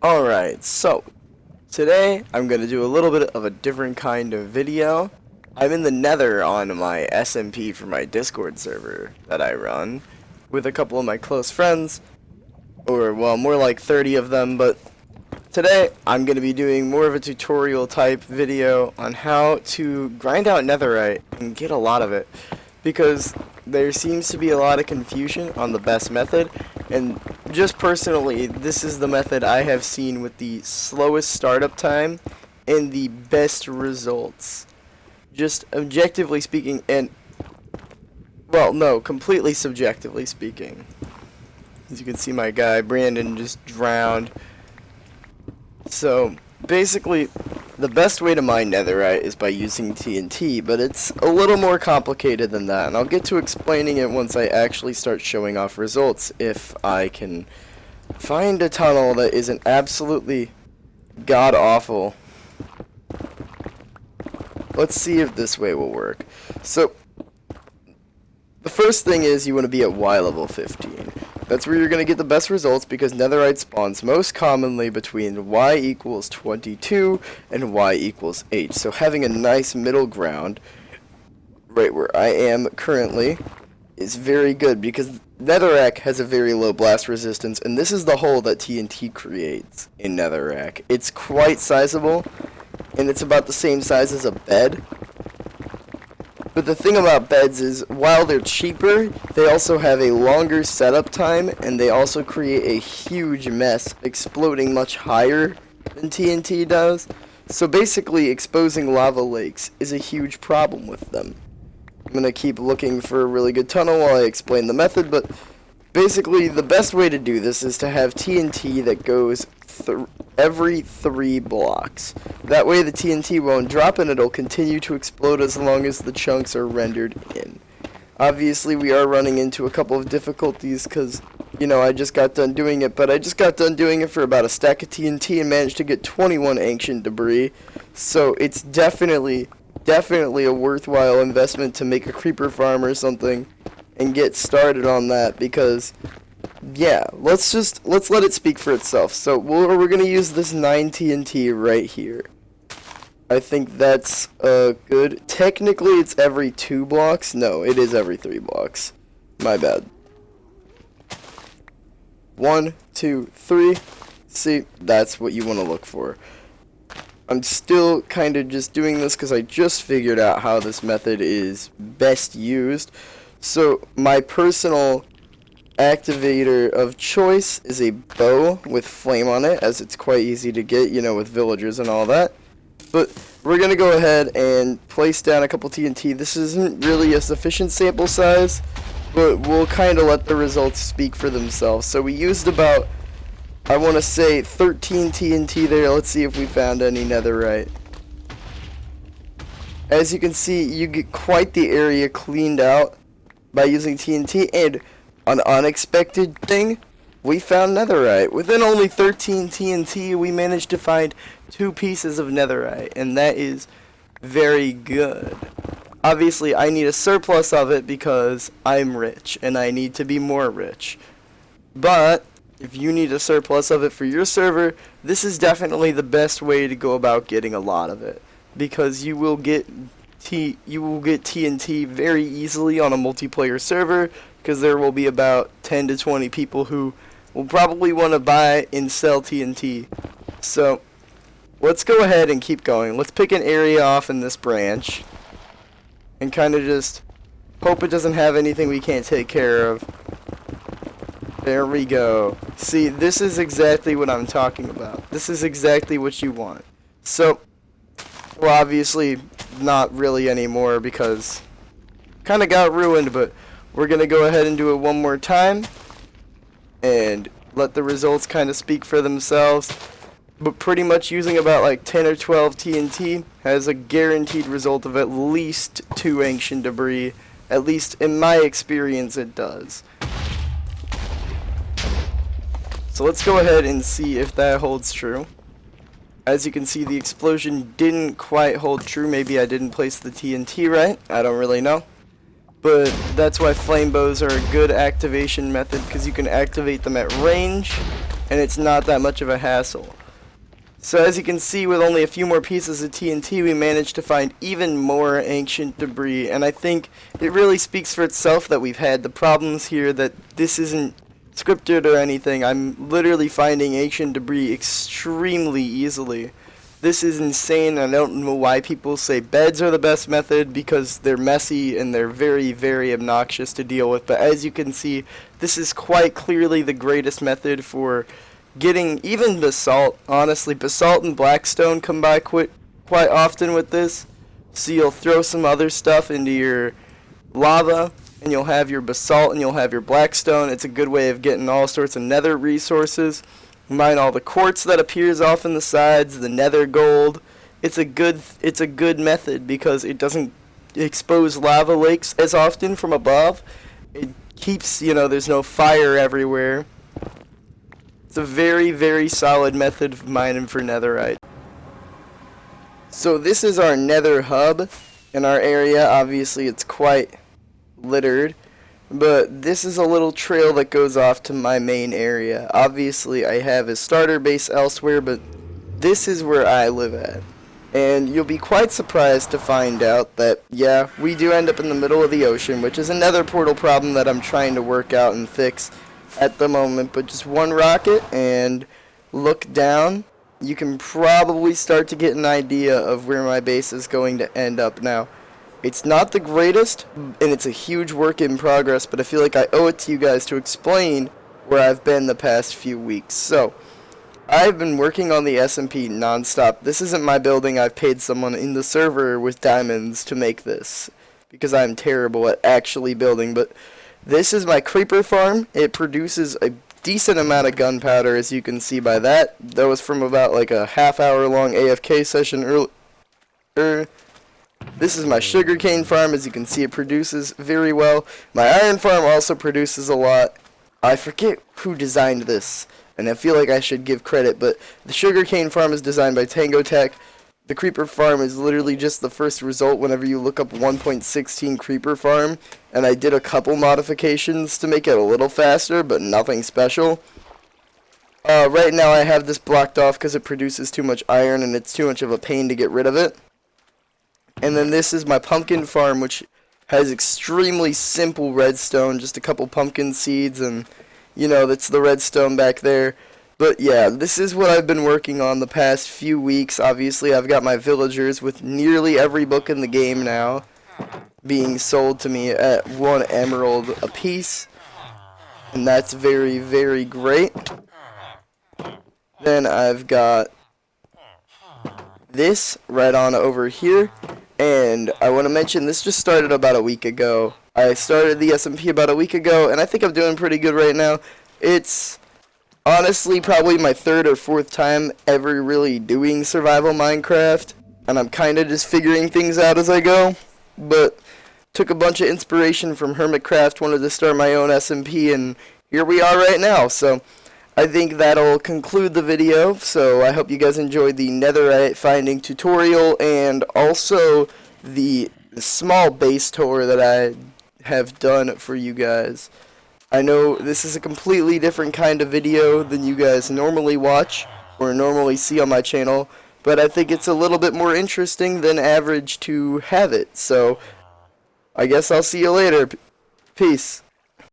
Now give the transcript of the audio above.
Alright, so today I'm going to do a little bit of a different kind of video. I'm in the Nether on my SMP for my Discord server that I run with a couple of my close friends, or well, more like 30 of them, but today I'm going to be doing more of a tutorial type video on how to grind out Netherite and get a lot of it, because there seems to be a lot of confusion on the best method, and just personally, this is the method I have seen with the slowest startup time and the best results. Just objectively speaking, and, well, no, completely subjectively speaking. As you can see, my guy, Brandon, just drowned. So, basically, the best way to mine Netherite is by using TNT, but it's a little more complicated than that, and I'll get to explaining it once I actually start showing off results, if I can find a tunnel that isn't absolutely god-awful. Let's see if this way will work. So, the first thing is you want to be at Y level 15. That's where you're going to get the best results, because Netherite spawns most commonly between Y equals 22 and Y equals 8. So having a nice middle ground, right where I am currently, is very good, because Netherrack has a very low blast resistance, and this is the hole that TNT creates in Netherrack. It's quite sizable, and it's about the same size as a bed. But the thing about beds is, while they're cheaper, they also have a longer setup time, and they also create a huge mess, exploding much higher than TNT does. So basically, exposing lava lakes is a huge problem with them. I'm going to keep looking for a really good tunnel while I explain the method, but basically, the best way to do this is to have TNT that goes every 3 blocks. That way the TNT won't drop and it'll continue to explode as long as the chunks are rendered in. Obviously, we are running into a couple of difficulties because, you know, I just got done doing it, but I just got done doing it for about a stack of TNT and managed to get 21 ancient debris. So it's definitely a worthwhile investment to make a creeper farm or something and get started on that, because yeah, let's let it speak for itself. So we're gonna use this 9 TNT right here. I think that's good. Technically, it's every 2 blocks. No, it is every 3 blocks. My bad. 1, 2, 3. See, that's what you want to look for. I'm still kind of just doing this because I just figured out how this method is best used. So my personal activator of choice is a bow with flame on it, as it's quite easy to get, you know, with villagers and all that. But we're going to go ahead and place down a couple TNT. This isn't really a sufficient sample size, but we'll kind of let the results speak for themselves. So we used about, I want to say, 13 TNT there. Let's see if we found any netherite. As you can see, you get quite the area cleaned out by using TNT, and an unexpected thing, we found netherite. Within only 13 TNT, we managed to find 2 pieces of netherite, and that is very good. Obviously, I need a surplus of it because I'm rich, and I need to be more rich. But if you need a surplus of it for your server, this is definitely the best way to go about getting a lot of it, because you will get TNT very easily on a multiplayer server, because there will be about 10 to 20 people who will probably want to buy and sell TNT. So let's go ahead and keep going. Let's pick an area off in this branch and kind of just hope it doesn't have anything we can't take care of. There we go. See, this is exactly what I'm talking about. This is exactly what you want. So, well, obviously not really anymore because kind of got ruined, but we're going to go ahead and do it one more time and let the results kind of speak for themselves. But pretty much using about like 10 or 12 TNT has a guaranteed result of at least 2 ancient debris. At least in my experience it does. So let's go ahead and see if that holds true. As you can see, the explosion didn't quite hold true. Maybe I didn't place the TNT right. I don't really know. But that's why flame bows are a good activation method, because you can activate them at range and it's not that much of a hassle. So as you can see, with only a few more pieces of TNT, we managed to find even more ancient debris, and I think it really speaks for itself that we've had the problems here, that this isn't scripted or anything. I'm literally finding ancient debris extremely easily. This is insane. I don't know why people say beds are the best method, because they're messy and they're very, very obnoxious to deal with, but as you can see, this is quite clearly the greatest method for getting even basalt. Honestly, basalt and blackstone come by quite often with this. So you'll throw some other stuff into your lava, and you'll have your basalt and you'll have your blackstone. It's a good way of getting all sorts of nether resources. Mine all the quartz that appears off in the sides, the nether gold. It's a good method because it doesn't expose lava lakes as often from above. It keeps, there's no fire everywhere. It's a very, very solid method of mining for netherite. So this is our nether hub in our area. Obviously it's quite littered, but this is a little trail that goes off to my main area. Obviously I have a starter base elsewhere, but this is where I live at. And you'll be quite surprised to find out that, yeah, we do end up in the middle of the ocean, which is another portal problem that I'm trying to work out and fix at the moment. But just one rocket and look down, you can probably start to get an idea of where my base is going to end up now. It's not the greatest, and it's a huge work in progress, but I feel like I owe it to you guys to explain where I've been the past few weeks. So, I've been working on the SMP non-stop. This isn't my building. I've paid someone in the server with diamonds to make this, because I'm terrible at actually building. But this is my creeper farm. It produces a decent amount of gunpowder, as you can see by that. That was from about like a half-hour long AFK session earlier. This is my sugarcane farm. As you can see, it produces very well. My iron farm also produces a lot. I forget who designed this, and I feel like I should give credit, but the sugarcane farm is designed by Tango Tech. The creeper farm is literally just the first result whenever you look up 1.16 creeper farm, and I did a couple modifications to make it a little faster, but nothing special. Right now I have this blocked off because it produces too much iron and it's too much of a pain to get rid of it. And then this is my pumpkin farm, which has extremely simple redstone, just a couple pumpkin seeds, and that's the redstone back there. But yeah, this is what I've been working on the past few weeks. Obviously, I've got my villagers with nearly every book in the game now being sold to me at 1 emerald a piece, and that's very, very great. Then I've got this right on over here. And I want to mention, this just started about a week ago. I started the SMP about a week ago, and I think I'm doing pretty good right now. It's honestly probably my 3rd or 4th time ever really doing survival Minecraft, and I'm kind of just figuring things out as I go. But took a bunch of inspiration from Hermitcraft, wanted to start my own SMP, and here we are right now. So I think that'll conclude the video. So I hope you guys enjoyed the netherite finding tutorial and also the small base tour that I have done for you guys. I know this is a completely different kind of video than you guys normally watch or normally see on my channel, but I think it's a little bit more interesting than average to have it. So I guess I'll see you later. Peace.